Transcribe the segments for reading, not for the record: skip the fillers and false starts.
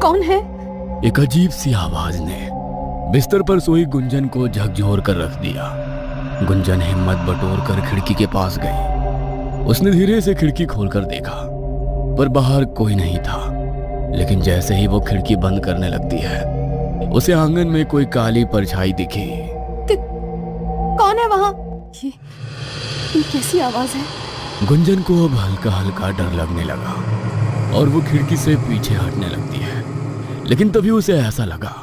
कौन है? एक अजीब सी आवाज ने बिस्तर पर सोई गुंजन को झकझोर कर रख दिया। गुंजन हिम्मत बटोर कर खिड़की के पास गई। उसने धीरे से खिड़की खोलकर देखा, पर बाहर कोई नहीं था। लेकिन जैसे ही वो खिड़की बंद करने लगती है, उसे आंगन में कोई काली परछाई दिखी। कौन है वहां? ये कैसी आवाज है? गुंजन को अब हल्का हल्का डर लगने लगा और वो खिड़की से पीछे हटने लगती है। लेकिन तभी उसे ऐसा लगा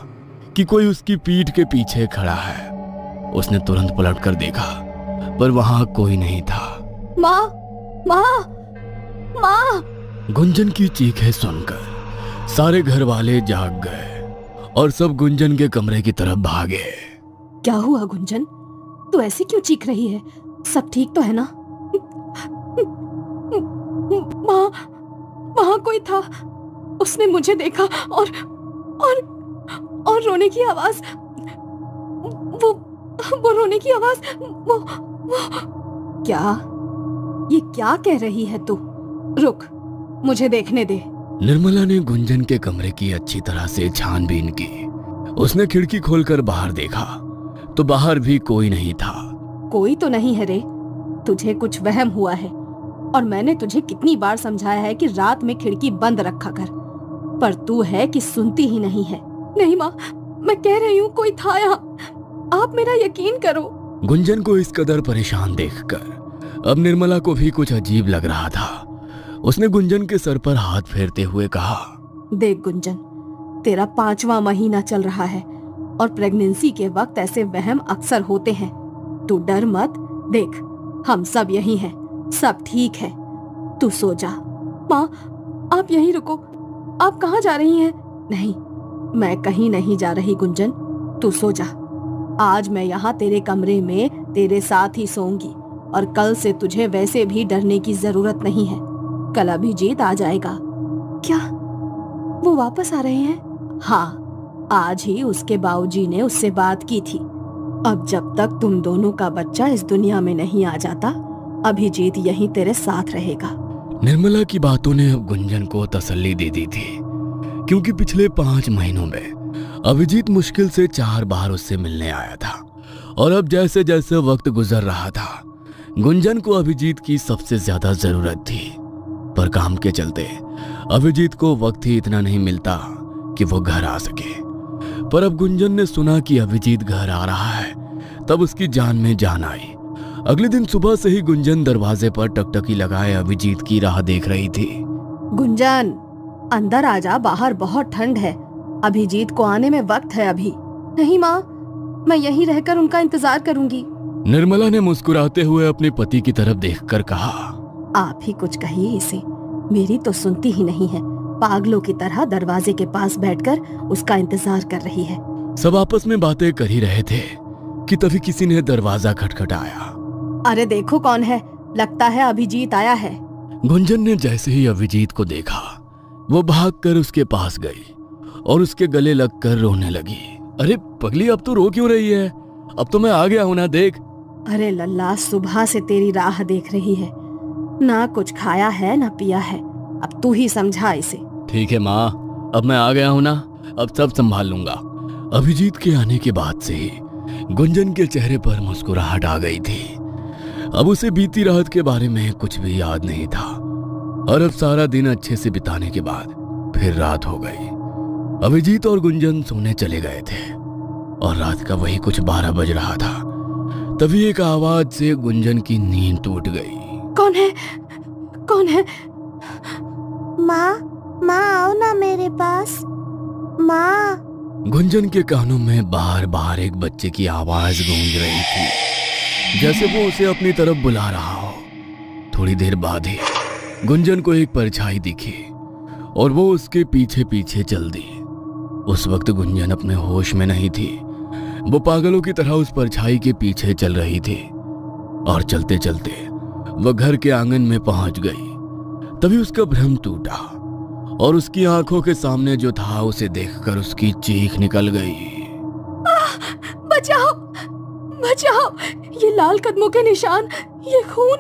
कि कोई उसकी पीठ के पीछे खड़ा है। उसने तुरंत पलटकर देखा, पर वहां कोई नहीं था। माँ, माँ, माँ! गुंजन की चीखें सुनकर सारे घर वाले जाग गए और सब गुंजन के कमरे की तरफ भागे। क्या हुआ गुंजन? तू ऐसे क्यों चीख रही है? सब ठीक तो है ना? माँ, वहां कोई था। उसने मुझे देखा और रोने की आवाज, वो रोने की आवाज, वो क्या? ये क्या कह रही है तू? रुक, मुझे देखने दे। निर्मला ने गुंजन के कमरे की अच्छी तरह से छानबीन की। उसने खिड़की खोलकर बाहर देखा तो बाहर भी कोई नहीं था। कोई तो नहीं है रे, तुझे कुछ वहम हुआ है। और मैंने तुझे कितनी बार समझाया है कि रात में खिड़की बंद रखा कर, पर तू है कि सुनती ही नहीं है। नहीं माँ, मैं कह रही हूँ कोई था यहाँ। आप मेरा यकीन करो। गुंजन को इस कदर परेशान देखकर अब निर्मला को भी कुछ अजीब लग रहा था। उसने गुंजन के सर पर हाथ फेरते हुए कहा, देख गुंजन, तेरा 5वां महीना चल रहा है और प्रेगनेंसी के वक्त ऐसे वहम अक्सर होते हैं। तू डर मत, देख हम सब यही हैं, सब ठीक है। तू सो जा। माँ, आप यहीं रुको। आप कहाँ जा रही हैं? नहीं, मैं कहीं नहीं जा रही गुंजन, तू सो जा। आज मैं यहाँ तेरे कमरे में तेरे साथ ही सोऊंगी और कल से तुझे वैसे भी डरने की जरूरत नहीं है। कल अभिजीत आ जाएगा। क्या वो वापस आ रहे हैं? हाँ, आज ही उसके बाबूजी ने उससे बात की थी। अब जब तक तुम दोनों का बच्चा इस दुनिया में नहीं आ जाता, अभिजीत यहीं तेरे साथ रहेगा। निर्मला की बातों ने अब गुंजन को तसल्ली दे दी थी, क्योंकि पिछले 5 महीनों में अभिजीत मुश्किल से 4 बार उससे मिलने आया था। और अब जैसे जैसे वक्त गुजर रहा था, गुंजन को अभिजीत की सबसे ज्यादा जरूरत थी। पर काम के चलते अभिजीत को वक्त ही इतना नहीं मिलता कि वो घर आ सके। पर अब गुंजन ने सुना कि अभिजीत घर आ रहा है, तब उसकी जान में जान आई। अगले दिन सुबह से ही गुंजन दरवाजे पर टकटकी लगाए अभिजीत की राह देख रही थी। गुंजन, अंदर आजा, बाहर बहुत ठंड है। अभिजीत को आने में वक्त है अभी। नहीं माँ, मैं यहीं रहकर उनका इंतजार करूंगी। निर्मला ने मुस्कुराते हुए अपने पति की तरफ देखकर कहा, आप ही कुछ कहिए इसे, मेरी तो सुनती ही नहीं है। पागलों की तरह दरवाजे के पास बैठकर उसका इंतजार कर रही है। सब आपस में बातें कर ही रहे थे कि तभी किसी ने दरवाजा खटखटाया। अरे देखो कौन है, लगता है अभिजीत आया है। गुंजन ने जैसे ही अभिजीत को देखा, वो भागकर उसके पास गई और उसके गले लगकर रोने लगी। अरे पगली, अब तो रो क्यों रही है? अब तो मैं आ गया हूं ना, देख। अरे लल्ला, सुबह से तेरी राह देख रही है, ना कुछ खाया है ना पिया है। अब तू ही समझा इसे। ठीक है माँ, अब मैं आ गया हूं ना, अब सब संभाल लूंगा। अभिजीत के आने के बाद से ही गुंजन के चेहरे पर मुस्कुराहट आ गई थी। अब उसे बीती रात के बारे में कुछ भी याद नहीं था। और अब सारा दिन अच्छे से बिताने के बाद फिर रात हो गई। अभिजीत और गुंजन सोने चले गए थे और रात का वही कुछ 12 बज रहा था। तभी एक आवाज से गुंजन की नींद टूट गई। कौन है? कौन है? माँ, माँ आओ ना मेरे पास। माँ। गुंजन के कानों में बार बार एक बच्चे की आवाज गूंज रही थी, जैसे वो उसे अपनी तरफ बुला रहा हो। थोड़ी देर बाद ही गुंजन को एक परछाई दिखी और वो उसके पीछे पीछे चल दी। उस वक्त गुंजन अपने होश में नहीं थी। वो पागलों की तरह उस परछाई के पीछे चल रही थी और चलते चलते वह घर के आंगन में पहुंच गई। तभी उसका भ्रम टूटा और उसकी आंखों के सामने जो था उसे देखकर उसकी चीख निकल गई। बचाओ, बचाओ, ये लाल कदमों के निशान, ये खून।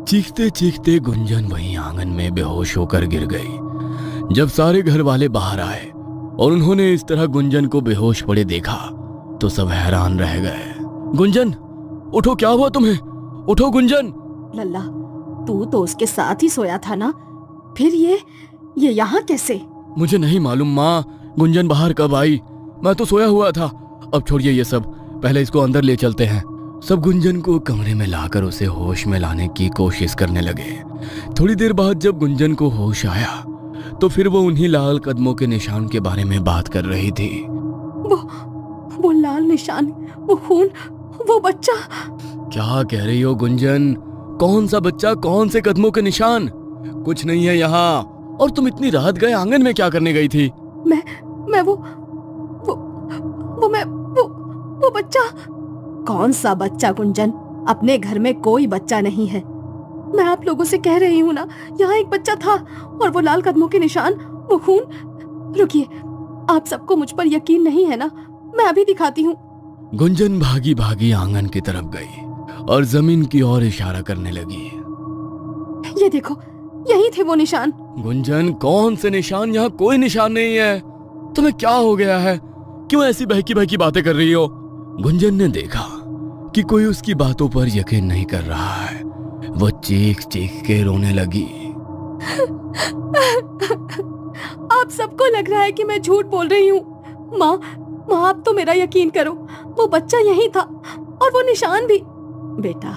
चीखते चीखते गुंजन वहीं आंगन में बेहोश होकर गिर गई। जब सारे घर वाले बाहर आए और उन्होंने इस तरह गुंजन को बेहोश पड़े देखा तो सब हैरान रह गए। गुंजन, उठो, क्या हुआ तुम्हें? उठो गुंजन। लल्ला, तू तो उसके साथ ही सोया था ना, फिर ये यहाँ कैसे? मुझे नहीं मालूम माँ, गुंजन बाहर कब आई? मैं तो सोया हुआ था। अब छोड़िए ये सब, पहले इसको अंदर ले चलते हैं। सब गुंजन को कमरे में लाकर उसे होश में लाने की कोशिश करने लगे। थोड़ी देर बाद जब गुंजन को होश आया तो फिर वो उन्हीं लाल कदमों के निशान के बारे में बात कर रही थी। वो लाल निशान, वो खून, वो बच्चा। क्या कह रही हो गुंजन? कौन सा बच्चा, कौन से कदमों के निशान? कुछ नहीं है यहाँ। और तुम इतनी रात गए आंगन में क्या करने गई थी? वो बच्चा। कौन सा बच्चा गुंजन? अपने घर में कोई बच्चा नहीं है। मैं आप लोगों से कह रही हूँ ना, यहाँ एक बच्चा था और वो लाल कदमों के निशान, वो खून। रुकिए, आप सबको मुझ पर यकीन नहीं है ना? मैं अभी दिखाती हूँ। गुंजन भागी भागी आंगन की तरफ गई और जमीन की ओर इशारा करने लगी। ये देखो, यही थे वो निशान। गुंजन, कौन से निशान? यहाँ कोई निशान नहीं है। तुम्हें क्या हो गया है? क्यों ऐसी बहकी बहकी बातें कर रही हो? गुंजन ने देखा कि कोई उसकी बातों पर यकीन नहीं कर रहा है। वो चीख चीख के रोने लगी। आप सबको लग रहा है कि मैं झूठ बोल रही हूँ। माँ, आप तो मेरा यकीन करो, वो बच्चा यही था और वो निशान भी। बेटा,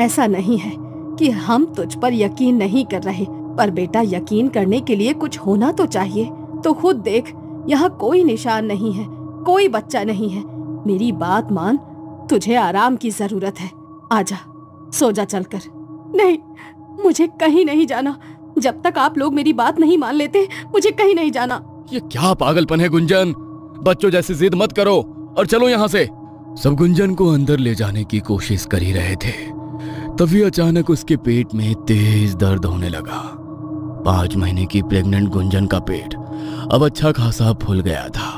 ऐसा नहीं है कि हम तुझ पर यकीन नहीं कर रहे, पर बेटा यकीन करने के लिए कुछ होना तो चाहिए। तो खुद देख, यहाँ कोई निशान नहीं है, कोई बच्चा नहीं है। मेरी बात मान, तुझे आराम की जरूरत है। आजा, सो जा चलकर। नहीं, मुझे कहीं नहीं जाना। जब तक आप लोग मेरी बात नहीं मान लेते, मुझे कहीं नहीं जाना। ये क्या पागलपन है गुंजन? बच्चों जैसी जिद मत करो और चलो यहाँ से। सब गुंजन को अंदर ले जाने की कोशिश कर ही रहे थे, तभी अचानक उसके पेट में तेज दर्द होने लगा। 5 महीने की प्रेग्नेंट गुंजन का पेट अब अच्छा खासा फूल गया था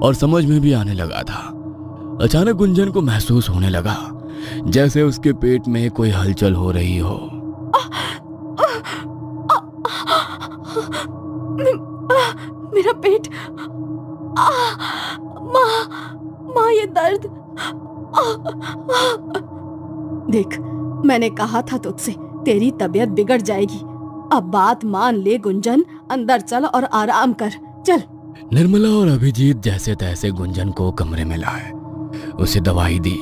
और समझ में भी आने लगा था। अचानक गुंजन को महसूस होने लगा जैसे उसके पेट में कोई हलचल हो रही हो। मेरा पेट। माँ, ये दर्द। देख, मैंने कहा था तुझसे, तेरी तबीयत बिगड़ जाएगी। अब बात मान ले गुंजन, अंदर चल और आराम कर, चल। निर्मला और अभिजीत जैसे तैसे गुंजन को कमरे में लाए, उसे दवाई दी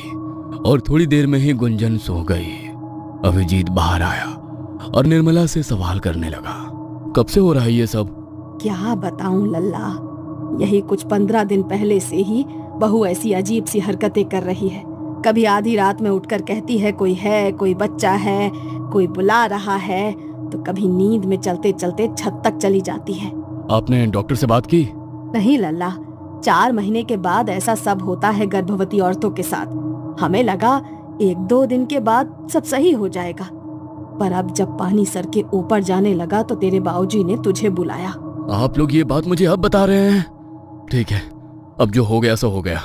और थोड़ी देर में ही गुंजन सो गई। अभिजीत बाहर आया और निर्मला से सवाल करने लगा, कब से हो रहा है ये सब? क्या बताऊं लल्ला, यही कुछ 15 दिन पहले से ही बहू ऐसी अजीब सी हरकतें कर रही है। कभी आधी रात में उठकर कहती है कोई है, कोई बच्चा है, कोई बुला रहा है, तो कभी नींद में चलते चलते छत तक चली जाती है। आपने डॉक्टर से बात की? नहीं लल्ला, 4 महीने के बाद ऐसा सब होता है गर्भवती औरतों के साथ। हमें लगा 1-2 दिन के बाद सब सही हो जाएगा, पर अब जब पानी सर के ऊपर जाने लगा तो तेरे बाबूजी ने तुझे बुलाया। आप लोग ये बात मुझे अब बता रहे हैं? ठीक है, अब जो हो गया सो हो गया,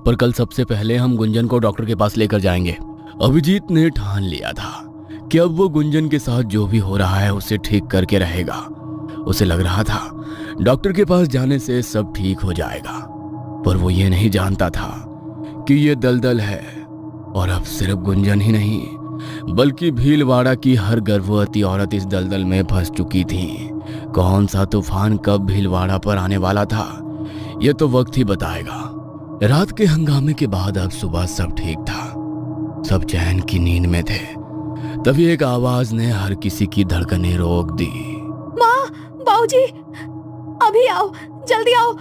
पर कल सबसे पहले हम गुंजन को डॉक्टर के पास लेकर जाएंगे। अभिजीत ने ठान लिया था कि अब वो गुंजन के साथ जो भी हो रहा है उसे ठीक करके रहेगा। उसे लग रहा था डॉक्टर के पास जाने से सब ठीक हो जाएगा, पर वो ये नहीं जानता था कि ये दलदल है और अब सिर्फ गुंजन ही नहीं बल्कि भीलवाड़ा की हर गर्भवती औरत इस दलदल में फंस चुकी थी। कौन सा तूफान कब भीलवाड़ा पर आने वाला था ये तो वक्त ही बताएगा। रात के हंगामे के बाद अब सुबह सब ठीक था, सब चैन की नींद में थे। तभी एक आवाज ने हर किसी की धड़कनें रोक दी। माँ, बाबूजी, अभी आओ, जल्दी आओ।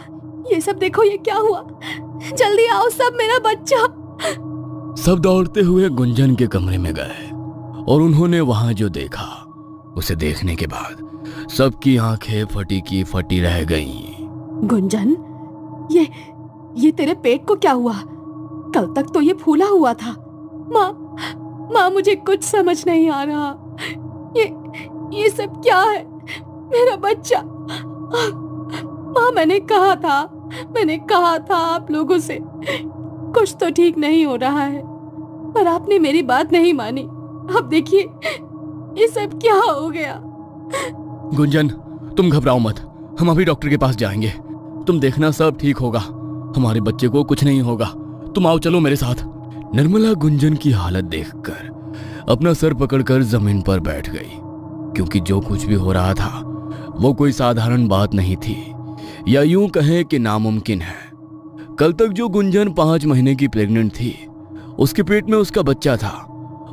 ये सब देखो, ये क्या हुआ? जल्दी आओ सब, मेरा बच्चा। सब दौड़ते हुए गुंजन के कमरे में गए और उन्होंने वहां जो देखा उसे देखने के बाद सबकी आंखें फटी की फटी रह गईं। गुंजन, ये तेरे पेट को क्या हुआ? कल तक तो ये फूला हुआ था। माँ, मुझे कुछ समझ नहीं आ रहा। ये सब क्या है? मेरा बच्चा। माँ, मैंने कहा था आप लोगों से कुछ तो ठीक नहीं हो रहा है, पर आपने मेरी बात नहीं मानी। अब देखिए ये सब क्या हो गया। गुंजन, तुम घबराओ मत, हम अभी डॉक्टर के पास जाएंगे। तुम देखना सब ठीक होगा, हमारे बच्चे को कुछ नहीं होगा। तुम आओ, चलो मेरे साथ। निर्मला गुंजन की हालत देखकर अपना सर पकड़कर जमीन पर बैठ गई, क्योंकि जो कुछ भी हो रहा था वो कोई साधारण बात नहीं थी, या यूं कहें कि नामुमकिन है। कल तक जो गुंजन 5 महीने की प्रेग्नेंट थी, उसके पेट में उसका बच्चा था,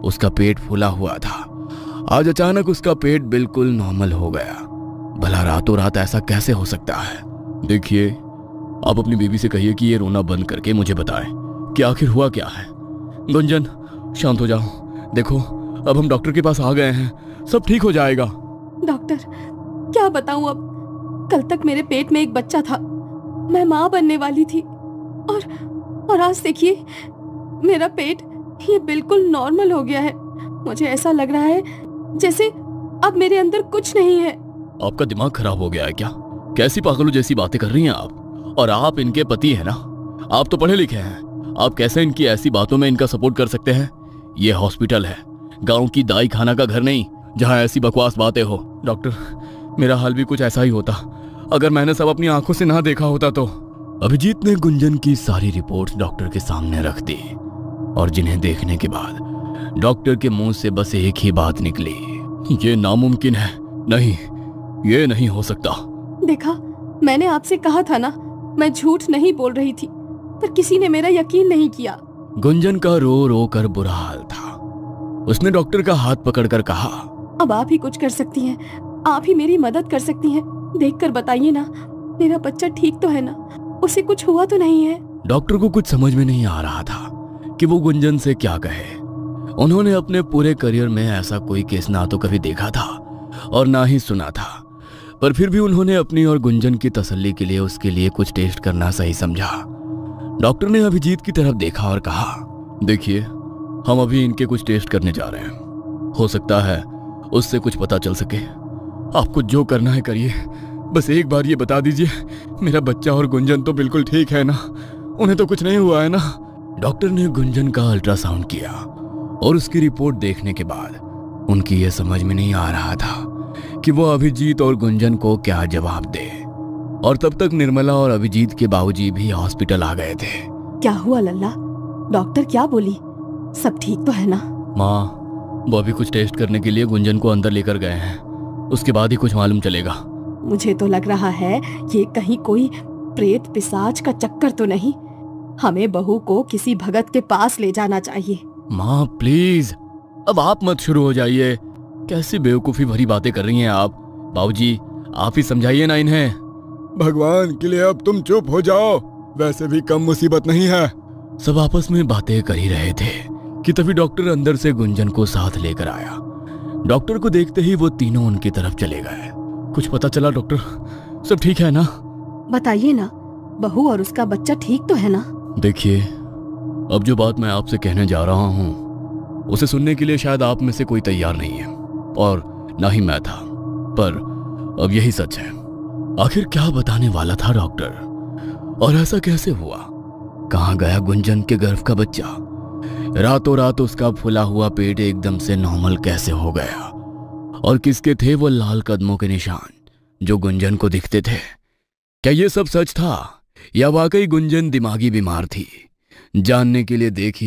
उसका पेट फूला हुआ था। आज अचानक उसका पेट बिल्कुल नॉर्मल हो गया। भला रातों रात ऐसा कैसे हो सकता है? देखिए, आप अपनी बीवी से कहिए कि ये रोना बंद करके मुझे बताएं कि आखिर हुआ क्या है। गुंजन, शांत हो जाओ। देखो, अब हम डॉक्टर के पास आ गए हैं, सब ठीक हो जाएगा। डॉक्टर, क्या बताऊं अब? कल तक मेरे पेट में एक बच्चा था, मैं माँ बनने वाली थी, और आज देखिए मेरा पेट ये बिल्कुल नॉर्मल हो गया है। मुझे ऐसा लग रहा है जैसे अब मेरे अंदर कुछ नहीं है। आपका दिमाग खराब हो गया है क्या? कैसी पागलों जैसी बातें कर रही हैं आप? और आप इनके पति हैं ना? आप तो पढ़े लिखे हैं, आप कैसे इनकी ऐसी बातों में इनका सपोर्ट कर सकते हैं? ये हॉस्पिटल है, गांव की दाई खाना का घर नहीं, जहां ऐसी बकवास बातें हो। डॉक्टर, मेरा हाल भी कुछ ऐसा ही होता अगर मैंने सब अपनी आंखों से ना देखा होता तो। अभिजीत ने गुंजन की सारी रिपोर्ट्स डॉक्टर के सामने रख दी, और जिन्हें देखने के बाद डॉक्टर के मुंह से बस एक ही बात निकली, ये नामुमकिन है। नहीं, ये नहीं हो सकता। देखा, मैंने आपसे कहा था ना, मैं झूठ नहीं बोल रही थी, पर किसी ने मेरा यकीन नहीं किया। गुंजन का रो रो कर बुरा हाल था। उसने डॉक्टर का हाथ पकड़कर कहा, अब आप ही कुछ कर सकती हैं, आप ही मेरी मदद कर सकती हैं। देखकर बताइए ना, मेरा बच्चा ठीक तो है ना? उसे कुछ हुआ तो नहीं है? डॉक्टर को कुछ समझ में नहीं आ रहा था कि वो गुंजन से क्या कहे। उन्होंने अपने पूरे करियर में ऐसा कोई केस ना तो कभी देखा था और ना ही सुना था, पर फिर भी उन्होंने अपनी और गुंजन की तसल्ली के लिए उसके लिए कुछ टेस्ट करना सही समझा। डॉक्टर ने अभिजीत की तरफ देखा और कहा, देखिए, हम अभी इनके कुछ टेस्ट करने जा रहे हैं, हो सकता है उससे कुछ पता चल सके। आपको जो करना है करिए, बस एक बार ये बता दीजिए, मेरा बच्चा और गुंजन तो बिल्कुल ठीक है ना? उन्हें तो कुछ नहीं हुआ है ना? डॉक्टर ने गुंजन का अल्ट्रासाउंड किया, और उसकी रिपोर्ट देखने के बाद उनकी यह समझ में नहीं आ रहा था कि वो अभिजीत और गुंजन को क्या जवाब दे। और तब तक निर्मला और अभिजीत के बाबूजी भी हॉस्पिटल आ गए थे। क्या हुआ लल्ला? डॉक्टर क्या बोली? सब ठीक तो है ना? माँ, वो अभी कुछ टेस्ट करने के लिए गुंजन को अंदर लेकर गए हैं, उसके बाद ही कुछ मालूम चलेगा। मुझे तो लग रहा है ये कहीं कोई प्रेत पिशाच का चक्कर तो नहीं। हमें बहू को किसी भगत के पास ले जाना चाहिए। माँ प्लीज, अब आप मत शुरू हो जाइए। कैसी बेवकूफी भरी बातें कर रही हैं आप? बाबूजी, आप ही समझाइए ना इन्हें। भगवान के लिए अब तुम चुप हो जाओ, वैसे भी कम मुसीबत नहीं है। सब आपस में बातें कर ही रहे थे कि तभी डॉक्टर अंदर से गुंजन को साथ लेकर आया। डॉक्टर को देखते ही वो तीनों उनकी तरफ चले गए। कुछ पता चला डॉक्टर? सब ठीक है ना? बताइए ना, बहू और उसका बच्चा ठीक तो है ना? देखिए, अब जो बात मैं आपसे कहने जा रहा हूँ उसे सुनने के लिए शायद आप में से कोई तैयार नहीं है, और ना ही मैं था, पर अब यही सच है। आखिर क्या बताने वाला था डॉक्टर, और ऐसा कैसे हुआ? कहाँ गया गुंजन के गर्भ का बच्चा? रातों रात उसका फूला हुआ पेट एकदम से नॉर्मल कैसे हो गया? और किसके थे वो लाल कदमों के निशान जो गुंजन को दिखते थे? क्या ये सब सच था, या वाकई गुंजन दिमागी बीमार थी? जानने के लिए देखिए